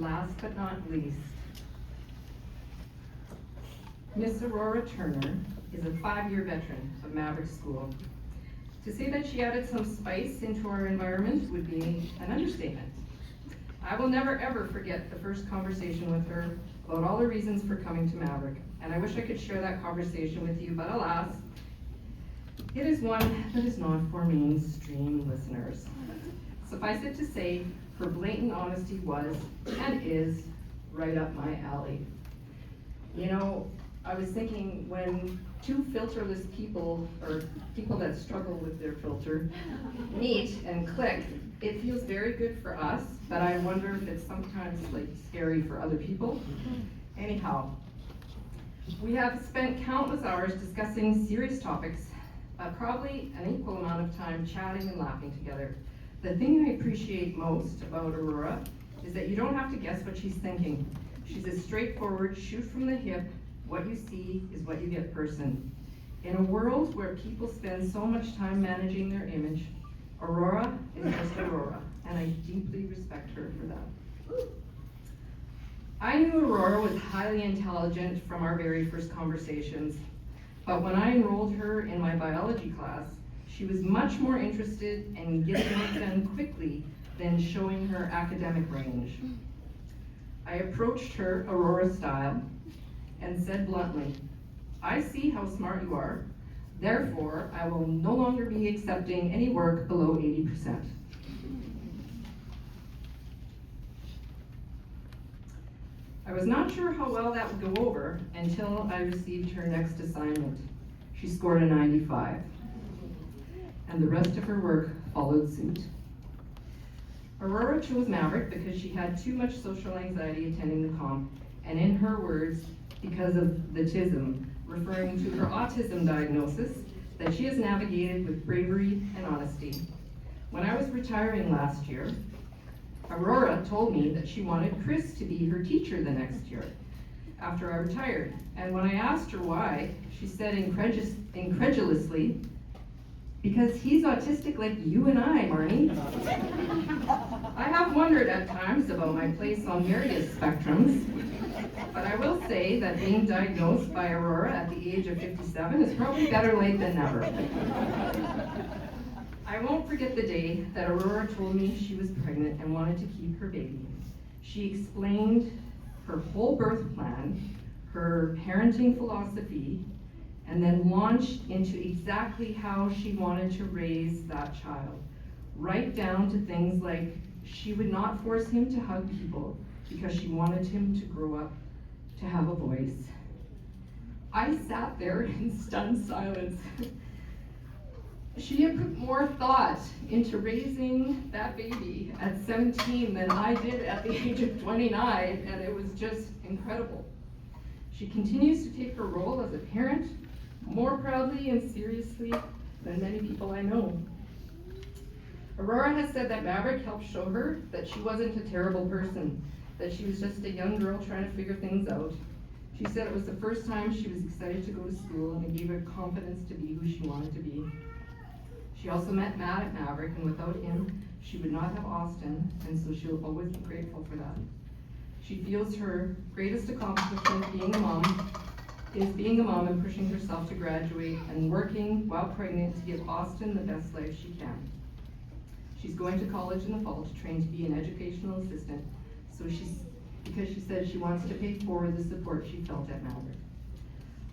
Last but not least, Miss Aurora Turner is a 5-year veteran of Maverick School. To say that she added some spice into our environment would be an understatement. I will never ever forget the first conversation with her about all the reasons for coming to Maverick, and I wish I could share that conversation with you, but alas, it is one that is not for mainstream listeners. Suffice it to say, her blatant honesty was, and is, right up my alley. You know, I was thinking when two filterless people, or people that struggle with their filter, meet and click, it feels very good for us, but I wonder if it's sometimes like scary for other people. Anyhow, we have spent countless hours discussing serious topics, probably an equal amount of time chatting and laughing together. The thing I appreciate most about Aurora is that you don't have to guess what she's thinking. She's a straightforward, shoot from the hip, what you see is what you get person. In a world where people spend so much time managing their image, Aurora is just Aurora, and I deeply respect her for that. I knew Aurora was highly intelligent from our very first conversations, but when I enrolled her in my biology class, she was much more interested in getting work done quickly than showing her academic range. I approached her Aurora style and said bluntly, "I see how smart you are, therefore I will no longer be accepting any work below 80%. I was not sure how well that would go over until I received her next assignment. She scored a 95, and the rest of her work followed suit. Aurora chose Maverick because she had too much social anxiety attending the comp, and in her words, because of the TISM, referring to her autism diagnosis that she has navigated with bravery and honesty. When I was retiring last year, Aurora told me that she wanted Chris to be her teacher the next year after I retired. And when I asked her why, she said incredulously, "Because he's autistic like you and I, Marnie." I have wondered at times about my place on various spectrums, but I will say that being diagnosed by Aurora at the age of 57 is probably better late than never. I won't forget the day that Aurora told me she was pregnant and wanted to keep her baby. She explained her whole birth plan, her parenting philosophy, and then launched into exactly how she wanted to raise that child, right down to things like she would not force him to hug people because she wanted him to grow up to have a voice. I sat there in stunned silence. She had put more thought into raising that baby at 17 than I did at the age of 29, and it was just incredible. She continues to take her role as a parent more proudly and seriously than many people I know. Aurora has said that Maverick helped show her that she wasn't a terrible person, that she was just a young girl trying to figure things out. She said it was the first time she was excited to go to school and it gave her confidence to be who she wanted to be. She also met Matt at Maverick, and without him, she would not have Austin, and so she'll always be grateful for that. She feels her greatest accomplishment being a mom is being a mom and pushing herself to graduate and working while pregnant to give Austin the best life she can. She's going to college in the fall to train to be an educational assistant, because she said she wants to pay forward the support she felt at Maverick.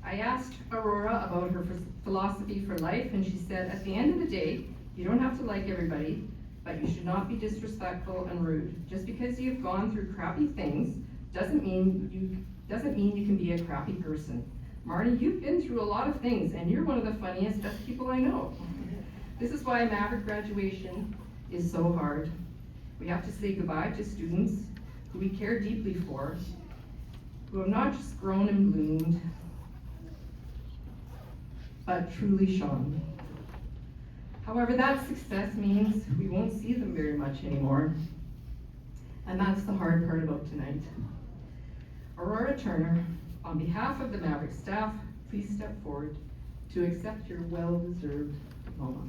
I asked Aurora about her philosophy for life, and she said, "At the end of the day, you don't have to like everybody, but you should not be disrespectful and rude. Just because you've gone through crappy things doesn't mean you can be a crappy person. Marty, you've been through a lot of things, and you're one of the funniest, best people I know." This is why Maverick graduation is so hard. We have to say goodbye to students who we care deeply for, who have not just grown and bloomed, but truly shone. However, that success means we won't see them very much anymore. And that's the hard part about tonight. Aurora Turner, on behalf of the Maverick staff, please step forward to accept your well-deserved diploma.